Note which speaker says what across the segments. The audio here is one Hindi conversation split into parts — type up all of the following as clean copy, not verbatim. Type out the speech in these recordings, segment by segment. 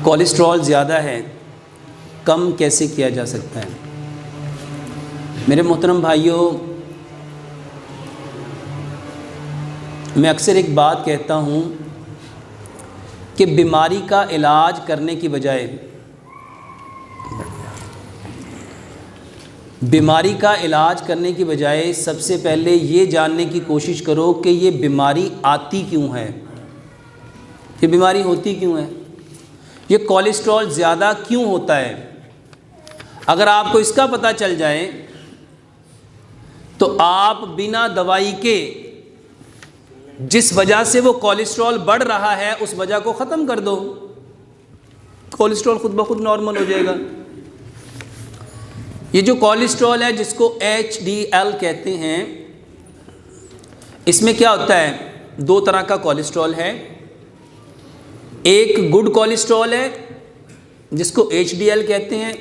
Speaker 1: कोलेस्ट्रॉल ज़्यादा है, कम कैसे किया जा सकता है? मेरे मोहतरम भाइयों, मैं अक्सर एक बात कहता हूँ कि बीमारी का इलाज करने की बजाय सबसे पहले ये जानने की कोशिश करो कि ये बीमारी आती क्यों है, ये बीमारी होती क्यों है, ये कोलेस्ट्रॉल ज़्यादा क्यों होता है। अगर आपको इसका पता चल जाए तो आप बिना दवाई के जिस वजह से वो कोलेस्ट्रॉल बढ़ रहा है उस वजह को ख़त्म कर दो, कोलेस्ट्रॉल खुद ब खुद नॉर्मल हो जाएगा। ये जो कोलेस्ट्रॉल है जिसको HDL कहते हैं, इसमें क्या होता है, दो तरह का कोलेस्ट्रॉल है। एक गुड कोलेस्ट्रॉल है जिसको HDL कहते हैं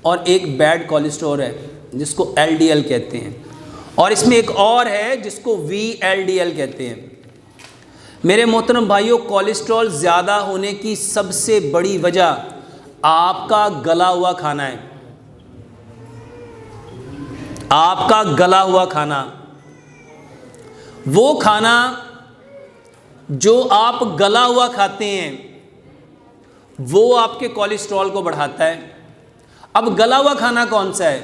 Speaker 1: और एक बैड कोलेस्ट्रॉल है जिसको LDL कहते हैं, और इसमें एक और है जिसको VLDL कहते हैं। मेरे मोहतरम भाइयों, कोलेस्ट्रॉल ज़्यादा होने की सबसे बड़ी वजह आपका गला हुआ खाना है। आपका गला हुआ खाना, वो खाना जो आप गला हुआ खाते हैं वो आपके कोलेस्ट्रॉल को बढ़ाता है। अब गला हुआ खाना कौन सा है?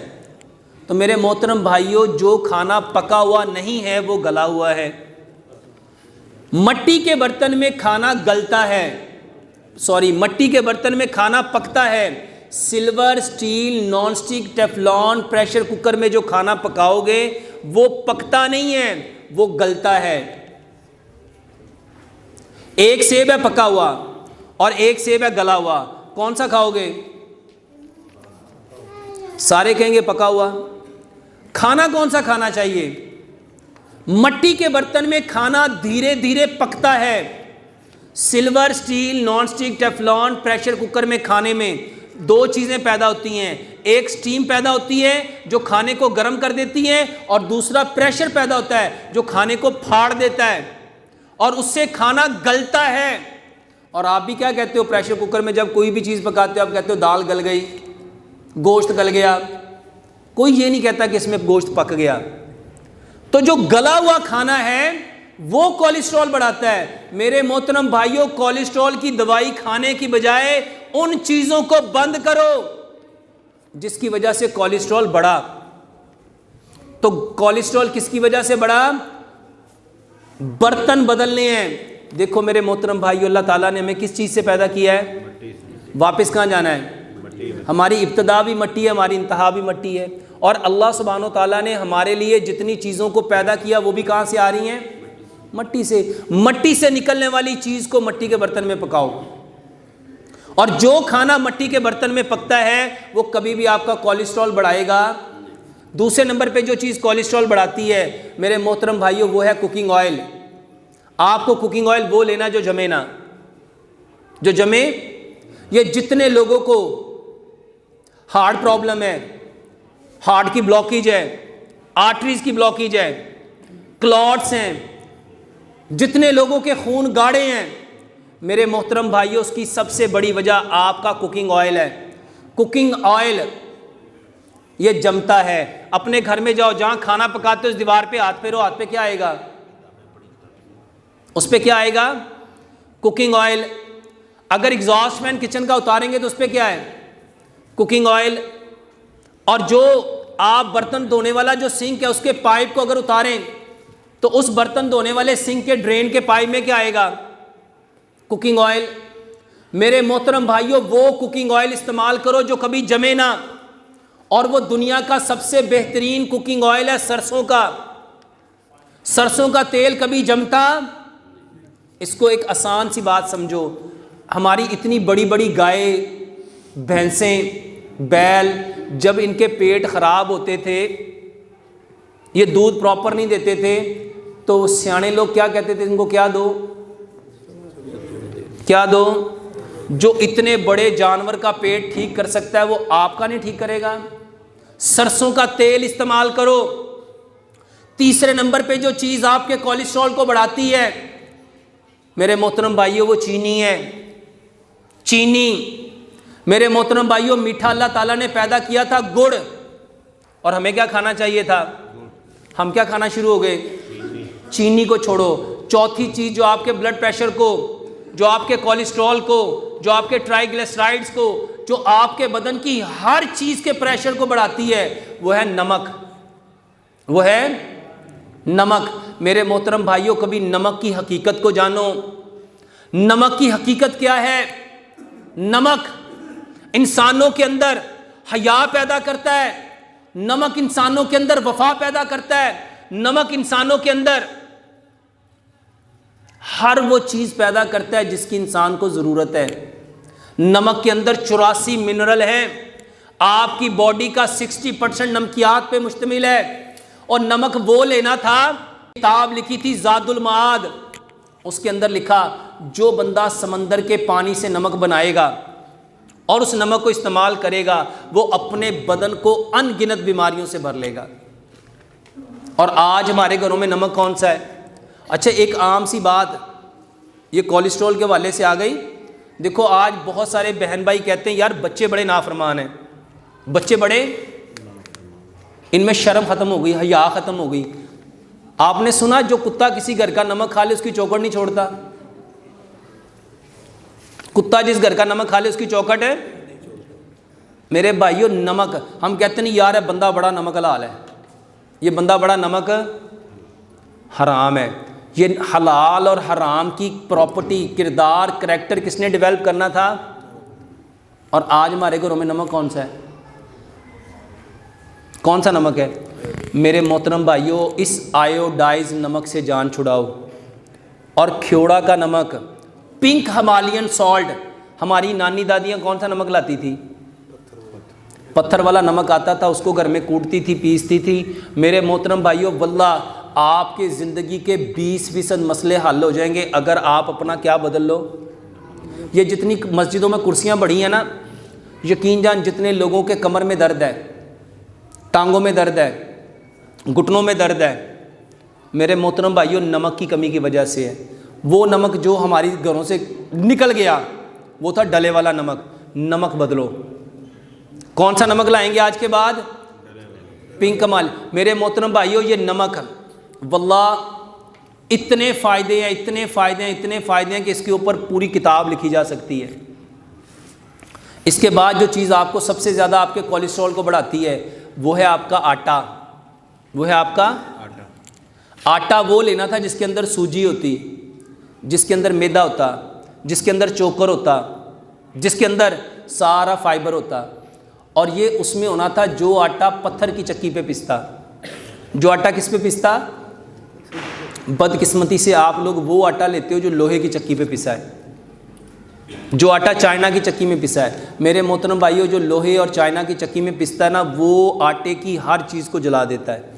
Speaker 1: तो मेरे मोहतरम भाइयों, जो खाना पका हुआ नहीं है वो गला हुआ है। मट्टी के बर्तन में खाना गलता है, मट्टी के बर्तन में खाना पकता है। Silver, steel, non stick, Teflon, pressure cooker में जो खाना पकाओगे वो पकता नहीं है, वो गलता है। एक सेब है पका हुआ और एक सेब है गला हुआ, कौन सा खाओगे? सारे कहेंगे पका हुआ। खाना कौन सा खाना चाहिए? मट्टी के बर्तन में खाना धीरे धीरे पकता है। Silver, steel, non stick, Teflon, pressure cooker में खाने में दो चीज़ें पैदा होती हैं। एक स्टीम पैदा होती है जो खाने को गर्म कर देती है, और दूसरा प्रेशर पैदा होता है जो खाने को फाड़ देता है और उससे खाना गलता है। और आप भी क्या कहते हो, प्रेशर कुकर में जब कोई भी चीज़ पकाते हो आप कहते हो दाल गल गई, गोश्त गल गया। कोई ये नहीं कहता कि इसमें गोश्त पक गया। तो जो गला हुआ खाना है वो कोलेस्ट्रॉल बढ़ाता है। मेरे मोहतरम भाइयों, कोलेस्ट्रॉल की दवाई खाने की बजाय उन चीज़ों को बंद करो जिसकी वजह से कोलेस्ट्रॉल बढ़ा। तो कोलेस्ट्रॉल किसकी वजह से बढ़ा? बर्तन बदलने हैं। देखो मेरे मोहतरम भाइयों, अल्लाह ताला ने हमें किस चीज़ से पैदा किया है? वापस कहाँ जाना है? हमारी इब्तदा भी मट्टी है, हमारी इंतहा भी मट्टी है। और अल्लाह सुब्हानो ताला ने हमारे लिए जितनी चीज़ों को पैदा किया वो भी कहाँ से आ रही हैं? मट्टी से। मट्टी से निकलने वाली चीज़ को मट्टी के बर्तन में पकाओ, और जो खाना मट्टी के बर्तन में पकता है वो कभी भी आपका कोलेस्ट्रॉल बढ़ाएगा। दूसरे नंबर पे जो चीज़ कोलेस्ट्रॉल बढ़ाती है मेरे मोहतरम भाइयों, वो है कुकिंग ऑयल। आपको कुकिंग ऑयल वो लेना जो जमे ना, जो जमे। ये जितने लोगों को हार्ट प्रॉब्लम है, हार्ट की ब्लॉकेज है, आर्टरीज की ब्लॉकेज है, क्लॉट्स हैं, जितने लोगों के खून गाढ़े हैं, मेरे मोहतरम भाइयों, उसकी सबसे बड़ी वजह आपका कुकिंग ऑयल है। कुकिंग ऑयल ये जमता है। अपने घर में जाओ, जहाँ खाना पकाते हो उस दीवार पे हाथ फेरो, हाथ पे क्या आएगा? उस पे क्या आएगा? Cooking oil. अगर एग्जॉस्ट फैन किचन का उतारेंगे तो उस पे क्या है? Cooking oil. और जो आप बर्तन धोने वाला जो सिंक है उसके पाइप को अगर उतारें तो उस बर्तन धोने वाले सिंक के ड्रेन के पाइप में क्या आएगा? Cooking oil. मेरे मोहतरम भाइयों, वो कुकिंग ऑयल इस्तेमाल करो जो कभी जमे ना, और वो दुनिया का सबसे बेहतरीन कुकिंग ऑयल है सरसों का। सरसों का तेल कभी जमता? इसको एक आसान सी बात समझो, हमारी इतनी बड़ी बड़ी गाय, भैंसें, बैल, जब इनके पेट खराब होते थे, ये दूध प्रॉपर नहीं देते थे, तो सियाने लोग क्या कहते थे? इनको क्या दो, क्या दो? जो इतने बड़े जानवर का पेट ठीक कर सकता है वो आपका नहीं ठीक करेगा। सरसों का तेल इस्तेमाल करो। तीसरे नंबर पे जो चीज़ आपके कोलेस्ट्रॉल को बढ़ाती है मेरे मोहतरम भाइयों, वो चीनी है। चीनी। मेरे मोहतरम भाइयों, मीठा अल्लाह ताला ने पैदा किया था गुड़, और हमें क्या खाना चाहिए था? हम क्या खाना शुरू हो गए? चीनी को छोड़ो। चौथी चीज़ जो आपके ब्लड प्रेशर को, जो आपके कोलेस्ट्रॉल को, जो आपके ट्राइग्लिसराइड्स को, जो आपके बदन की हर चीज़ के प्रेशर को बढ़ाती है, वो है नमक। वो है नमक। मेरे मोहतरम भाइयों, कभी नमक की हकीकत को जानो। नमक की हकीकत क्या है? नमक इंसानों के अंदर हया पैदा करता है, नमक इंसानों के अंदर वफा पैदा करता है, नमक इंसानों के अंदर हर वो चीज पैदा करता है जिसकी इंसान को जरूरत है। नमक के अंदर 84 मिनरल है। आपकी बॉडी का 60% नमकियात पे मुश्तमिल है। और नमक वो लेना था, किताब लिखी थी ज़ादुल माद, उसके अंदर लिखा जो बंदा समंदर के पानी से नमक बनाएगा और उस नमक को इस्तेमाल करेगा, वो अपने बदन को अनगिनत बीमारियों से भर लेगा। और आज हमारे घरों में नमक कौन सा है? अच्छा, एक आम सी बात ये कोलेस्ट्रॉल के हवाले से आ गई। देखो, आज बहुत सारे बहन भाई कहते हैं यार बच्चे बड़े नाफरमान हैं, बच्चे बड़े, इनमें शर्म ख़त्म हो गई, हया ख़त्म हो गई। आपने सुना जो कुत्ता किसी घर का नमक खा ले उसकी चौखट नहीं छोड़ता? कुत्ता जिस घर का नमक खा ले उसकी चौखट है। मेरे भाइयों, नमक हम कहते नहीं यार है बंदा बड़ा नमक हलाल है, ये बंदा बड़ा नमक हराम है। ये हलाल और हराम की प्रॉपर्टी, किरदार, करैक्टर किसने डेवलप करना था? और आज हमारे घरों में नमक कौन सा है? कौन सा नमक है? मेरे मोहतरम भाइयों, इस आयोडाइज नमक से जान छुड़ाओ। और ख्योड़ा का नमक, पिंक हिमालयन सॉल्ट, हमारी नानी दादियाँ कौन सा नमक लाती थी? पत्थर वाला नमक आता था, उसको घर में कूटती थी, पीसती थी। मेरे मोहतरम भाइयों, वल्लाह आपके ज़िंदगी के 20% मसले हल हो जाएंगे अगर आप अपना क्या बदल लो। ये जितनी मस्जिदों में कुर्सियाँ बढ़ी हैं ना, यकीन जान जितने लोगों के कमर में दर्द है, टांगों में दर्द है, घुटनों में दर्द है, मेरे मोहतरम भाइयों नमक की कमी की वजह से है। वो नमक जो हमारी घरों से निकल गया वो था डले वाला नमक। नमक बदलो। कौन सा नमक लाएंगे आज के बाद? पिंक कमाल। मेरे मोहतरम भाइयों, ये नमक वल्लाह इतने फ़ायदे हैं, इतने फ़ायदे हैं, इतने फ़ायदे हैं कि इसके ऊपर पूरी किताब लिखी जा सकती है। इसके बाद जो चीज़ आपको सबसे ज़्यादा आपके कोलेस्ट्रॉल को बढ़ाती है वो है आपका आटा। वो है आपका आटा। वो लेना था जिसके अंदर सूजी होती, जिसके अंदर मैदा होता, जिसके अंदर चोकर होता, जिसके अंदर सारा फाइबर होता। और ये उसमें होना था जो आटा पत्थर की चक्की पे पिसता। जो आटा किस पे पिसता? बदकिस्मती से आप लोग वो आटा लेते हो जो लोहे की चक्की पे पिसा है, जो आटा चाइना की चक्की में पिसा है। मेरे मोहतरम भाइयों, जो लोहे और चाइना की चक्की में पिसता है ना, वो आटे की हर चीज़ को जला देता है।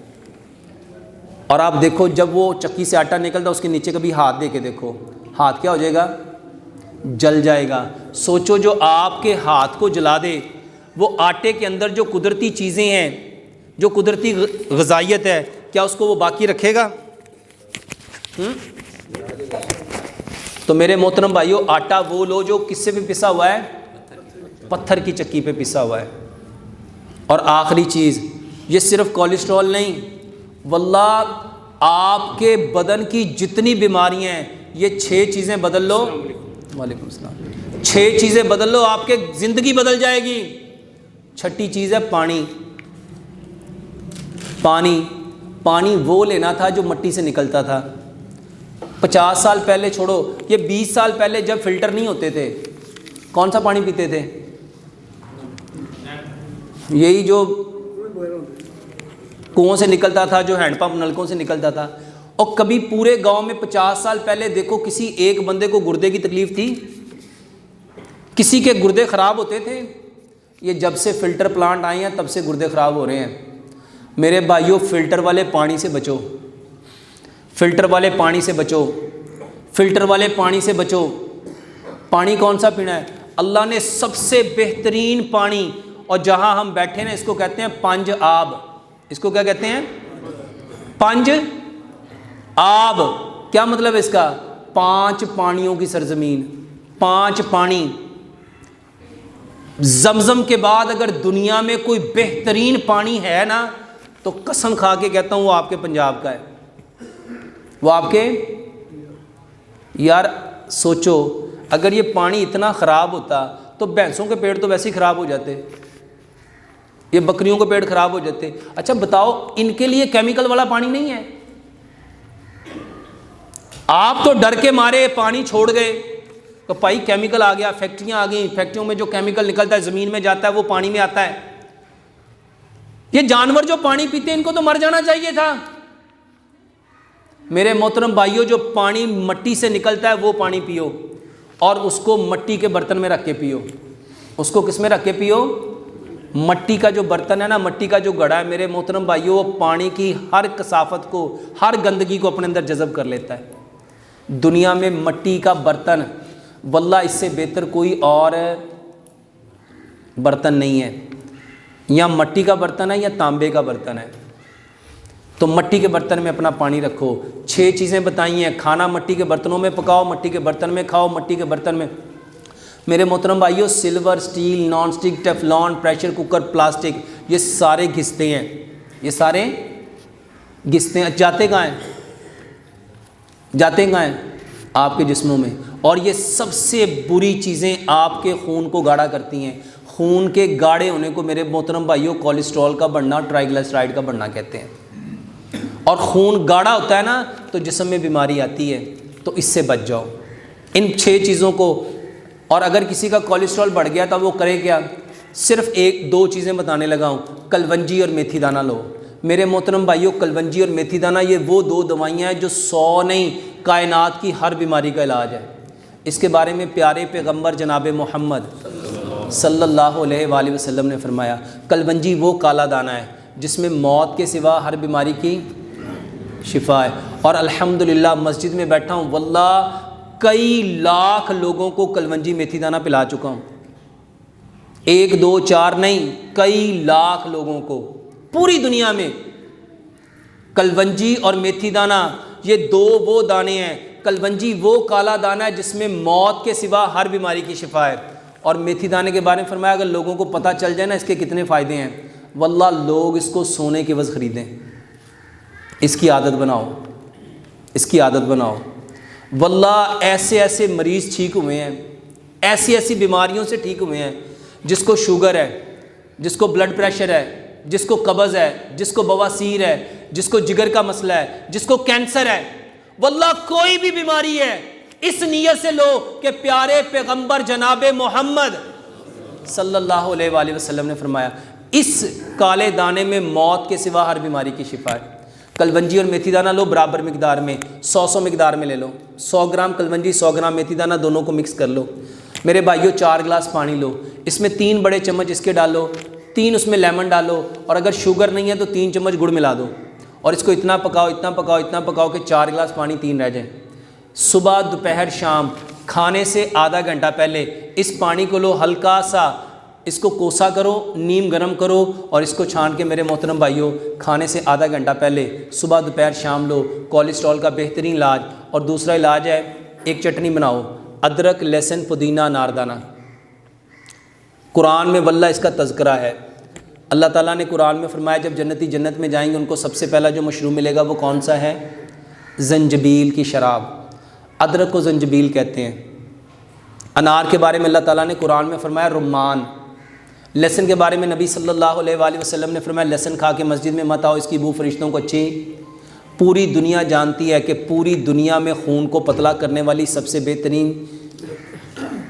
Speaker 1: और आप देखो, जब वो चक्की से आटा निकलता है उसके नीचे कभी हाथ दे के देखो, हाथ क्या हो जाएगा? जल जाएगा। सोचो, जो आपके हाथ को जला दे, वो आटे के अंदर जो कुदरती चीज़ें हैं, जो कुदरती ग़िज़ाइयत है, क्या उसको वो बाकी रखेगा? तो मेरे मोहतरम भाइयों, आटा वो लो जो किससे भी पिसा हुआ है? पत्थर की चक्की पे पिसा हुआ है। और आखिरी चीज़, ये सिर्फ कोलेस्ट्रॉल नहीं, वल्लाह आपके बदन की जितनी बीमारियां हैं, ये 6 चीज़ें बदल लो। वालेकुम सलाम। 6 चीज़ें बदल लो, आपके ज़िंदगी बदल जाएगी। छठी चीज़ है पानी। पानी पानी वो लेना था जो मिट्टी से निकलता था। 50 साल पहले छोड़ो, ये 20 साल पहले जब फिल्टर नहीं होते थे, कौन सा पानी पीते थे? यही जो कुओं से निकलता था, जो हैंडपंप नलकों से निकलता था। और कभी पूरे गांव में 50 साल पहले देखो किसी एक बंदे को गुर्दे की तकलीफ थी? किसी के गुर्दे ख़राब होते थे? ये जब से फ़िल्टर प्लांट आए हैं तब से गुर्दे ख़राब हो रहे हैं। मेरे भाइयों, फ़िल्टर वाले पानी से बचो, फ़िल्टर वाले पानी से बचो, फ़िल्टर वाले पानी से बचो। पानी कौन सा पीना है? अल्लाह ने सबसे बेहतरीन पानी, और जहाँ हम बैठे ना इसको कहते हैं पंज आब। इसको क्या कहते हैं? पंज आब। क्या मतलब है इसका? 5 पानियों की सरजमीन, 5 पानी। जमजम के बाद अगर दुनिया में कोई बेहतरीन पानी है ना, तो कसम खा के कहता हूँ वो आपके पंजाब का है, वो आपके। यार सोचो, अगर ये पानी इतना ख़राब होता तो भैंसों के पेट तो वैसे ही ख़राब हो जाते, ये बकरियों के पेट ख़राब हो जाते। अच्छा बताओ, इनके लिए केमिकल वाला पानी नहीं है? आप तो डर के मारे पानी छोड़ गए, तो भाई केमिकल आ गया, फैक्ट्रियां आ गई, फैक्ट्रियों में जो केमिकल निकलता है ज़मीन में जाता है वो पानी में आता है। ये जानवर जो पानी पीते हैं इनको तो मर जाना चाहिए था। मेरे मोहतरम भाइयों, जो पानी मट्टी से निकलता है वो पानी पियो, और उसको मट्टी के बर्तन में रख के पियो। उसको किस में रख के पियो? मट्टी का जो बर्तन है ना, मट्टी का जो घड़ा है, मेरे मोहतरम भाइयों, वो पानी की हर कसाफत को, हर गंदगी को अपने अंदर जज़ब कर लेता है। दुनिया में मट्टी का बर्तन, वल्लाह इससे बेहतर कोई और बर्तन नहीं है। या मट्टी का बर्तन है या तांबे का बर्तन है, तो मट्टी के बर्तन में अपना पानी रखो। 6 चीज़ें बताई हैं, खाना मट्टी के बर्तनों में पकाओ, मट्टी के बर्तन में खाओ, मट्टी के बर्तन में। मेरे मोहतरम भाइयों, silver, steel, non stick, Teflon, pressure cooker, plastic, ये सारे घिसते हैं, ये सारे घिसते हैं। जाते कहाँ हैं? जाते कहाँ हैं? आपके जिस्मों में। और ये सबसे बुरी चीज़ें आपके खून को गाढ़ा करती हैं। खून के गाढ़े होने को मेरे मोहतरम भाइयों कोलेस्ट्रॉल का बढ़ना, ट्राइग्लिसराइड का बढ़ना कहते हैं। और खून गाढ़ा होता है ना तो जिस्म में बीमारी आती है, तो इससे बच जाओ इन 6 चीज़ों को। और अगर किसी का कोलेस्ट्रॉल बढ़ गया तो वो करे क्या? सिर्फ 1-2 चीज़ें बताने लगा हूँ, कलवंजी और मेथी दाना लो। मेरे मोहतरम भाइयों, कलवंजी और मेथी दाना ये वो 2 दवाइयाँ हैं जो 100 नहीं, कायनात की हर बीमारी का इलाज है। इसके बारे में प्यारे पैगम्बर जनाब मोहम्मद सल्लल्लाहु अलैहि वसल्लम ने फरमाया, कलवंजी वो काला दाना है जिसमें मौत के सिवा हर बीमारी की शिफा है। और अल्हम्दुलिल्लाह मस्जिद में बैठा हूँ, वल्लाह कई लाख लोगों को कलवंजी मेथी दाना पिला चुका हूँ। 1, 2, 4 नहीं, कई लाख लोगों को पूरी दुनिया में। कलवंजी और मेथी दाना ये 2 वो दाने हैं। कलवंजी वो काला दाना है जिसमें मौत के सिवा हर बीमारी की शिफा है। और मेथी दाने के बारे में फरमाया, अगर लोगों को पता चल जाए ना इसके कितने फ़ायदे हैं, वल्लाह लोग इसको सोने के वज़ ख़रीदें। इसकी आदत बनाओ, इसकी आदत बनाओ। वल्लाह ऐसे ऐसे मरीज़ ठीक हुए हैं, ऐसी ऐसी बीमारियों से ठीक हुए हैं, जिसको शुगर है, जिसको ब्लड प्रेशर है, जिसको कब्ज़ है, जिसको बवासीर है, जिसको जिगर का मसला है, जिसको कैंसर है। वल्लाह कोई भी बीमारी है, इस नीयत से लो कि प्यारे पैगंबर जनाबे मोहम्मद सल्लल्लाहु अलैहि वसल्लम ने फरमाया, इस काले दाने में मौत के सिवा हर बीमारी की शिफा है। कलवंजी और मेथी दाना लो बराबर मिकदार में, 100 मिकदार में ले लो। 100 ग्राम कलवंजी, 100 ग्राम मेथी दाना, दोनों को मिक्स कर लो। मेरे भाइयों 4 गिलास पानी लो, इसमें 3 बड़े चम्मच इसके डालो, 3 उसमें लेमन डालो, और अगर शुगर नहीं है तो 3 चम्मच गुड़ मिला दो। और इसको इतना पकाओ, इतना पकाओ, इतना पकाओ कि 4 गिलास पानी 3 रह जाए। सुबह, दोपहर, शाम खाने से आधा घंटा पहले इस पानी को लो, हल्का सा इसको कोसा करो, नीम गरम करो, और इसको छान के मेरे मोहतरम भाइयों खाने से आधा घंटा पहले सुबह, दोपहर, शाम लो। कोलेस्ट्रॉल का बेहतरीन इलाज। और दूसरा इलाज है, एक चटनी बनाओ, अदरक, लहसुन, पुदीना, अनारदाना। कुरान में वल्लाह इसका तज़किरा है। अल्लाह ताला ने कुरान में फरमाया, जब जन्नती जन्नत में जाएंगे उनको सबसे पहला जो मशरूब मिलेगा वो कौन सा है? जंजबील की शराब। अदरक को जंजबील कहते हैं। अनार के बारे में अल्लाह ताला ने कुरान में फरमाया रुम्मान। लहसुन के बारे में नबी सल्लल्लाहु अलैहि वसल्लम ने फरमाया, लहसुन खा के मस्जिद में मत आओ, इसकी बू फरिश्तों को अच्छी। पूरी दुनिया जानती है कि पूरी दुनिया में खून को पतला करने वाली सबसे बेहतरीन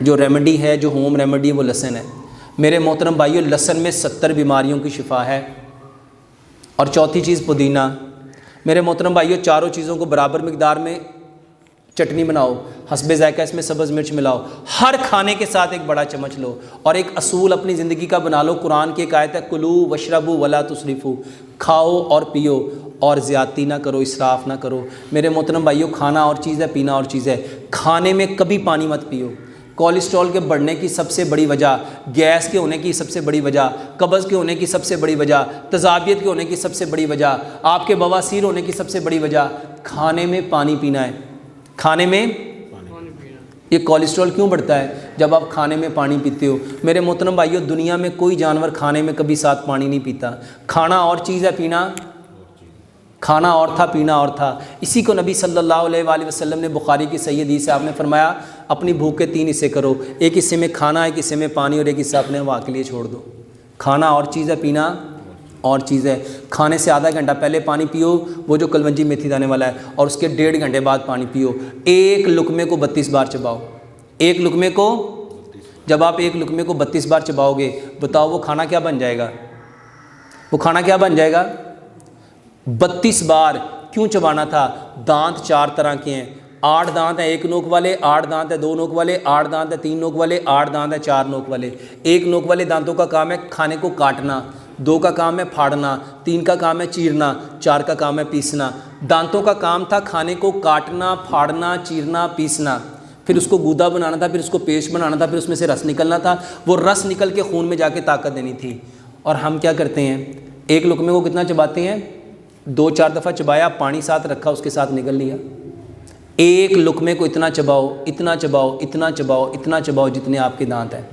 Speaker 1: जो रेमेडी है, जो होम रेमेडी, वो लहसुन है। मेरे मोहतरम भाइयों, लहसुन में 70 बीमारियों की शिफा है। और चौथी चीज़ पुदीना। मेरे मोहतरम भाइयों, चारों चीज़ों को बराबर मिकदार में चटनी बनाओ, हस्बे ज़ायका इसमें सब्ज़ मिर्च मिलाओ, हर खाने के साथ एक बड़ा चम्मच लो। और एक असूल अपनी ज़िंदगी का बना लो। कुरान की एक आयत है, कुलू वशरबू वला तुसरिफू, खाओ और पियो और ज़्यादती ना करो, इसराफ़ ना करो। मेरे मोहतरम भाइयों, खाना और चीज़ है, पीना और चीज़ है। खाने में कभी पानी मत पियो। कोलेस्ट्रॉल के बढ़ने की सबसे बड़ी वजह, गैस के होने की सबसे बड़ी वजह, कब्ज़ के होने की सबसे बड़ी वजह, तज़ाबियत के होने की सबसे बड़ी वजह, आपके बवासीर होने की सबसे बड़ी वजह खाने में पानी पीना है। खाने में ये कोलेस्ट्रॉल क्यों बढ़ता है? जब आप खाने में पानी पीते हो। मेरे मोहतरम भाइयों, दुनिया में कोई जानवर खाने में कभी साथ पानी नहीं पीता। खाना और चीज़ है, पीना खाना और था, पीना और था। इसी को नबी सल्लल्लाहु अलैहि वसल्लम ने बुखारी की सही हदीस से आपने फरमाया, अपनी भूख के 3 हिस्से करो, एक हिस्से में खाना, एक हिस्से में पानी और एक हिस्सा अपने हवा के लिए छोड़ दो। खाना और चीज़ है, पीना और चीज़ है। खाने से आधा घंटा पहले पानी पियो, वो जो कलवंजी मेथी दाने वाला है, और उसके 1.5 घंटे बाद पानी पियो। एक लुकमे को 32 बार चबाओ। एक लुकमे को, जब आप एक लुकमे को 32 बार चबाओगे, बताओ वो खाना क्या बन जाएगा? वो खाना क्या बन जाएगा? 32 बार क्यों चबाना था? दांत 4 तरह के हैं। 8 दांत हैं 1 नोक वाले, 8 दांत हैं 2 नोक वाले, 8 दांत हैं 3 नोक वाले, 8 दांत हैं 4 नोक वाले। 1 नोक वाले दांतों का काम है खाने को काटना, 2 का काम है फाड़ना, 3 का काम है चीरना, 4 का काम है पीसना। दांतों का काम था खाने को काटना, फाड़ना, चीरना, पीसना, फिर उसको गूदा बनाना था, फिर उसको पेस्ट बनाना था, फिर उसमें से रस निकलना था। वो रस निकल के खून में जाके ताकत देनी थी। और हम क्या करते हैं? एक लुकमे को कितना चबाते हैं? 2-4 दफ़ा चबाया, पानी साथ रखा, उसके साथ निकल लिया। एक लुकमे को इतना चबाओ, इतना चबाओ, इतना चबाओ, इतना चबाओ जितने आपके दांत हैं।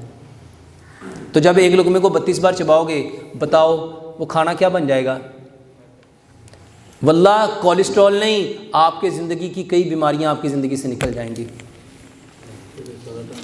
Speaker 1: तो जब एक लुकमे को 32 बार चबाओगे, बताओ वो खाना क्या बन जाएगा? वल्लाह कोलेस्ट्रॉल नहीं, आपके ज़िंदगी की कई बीमारियां आपकी ज़िंदगी से निकल जाएंगी।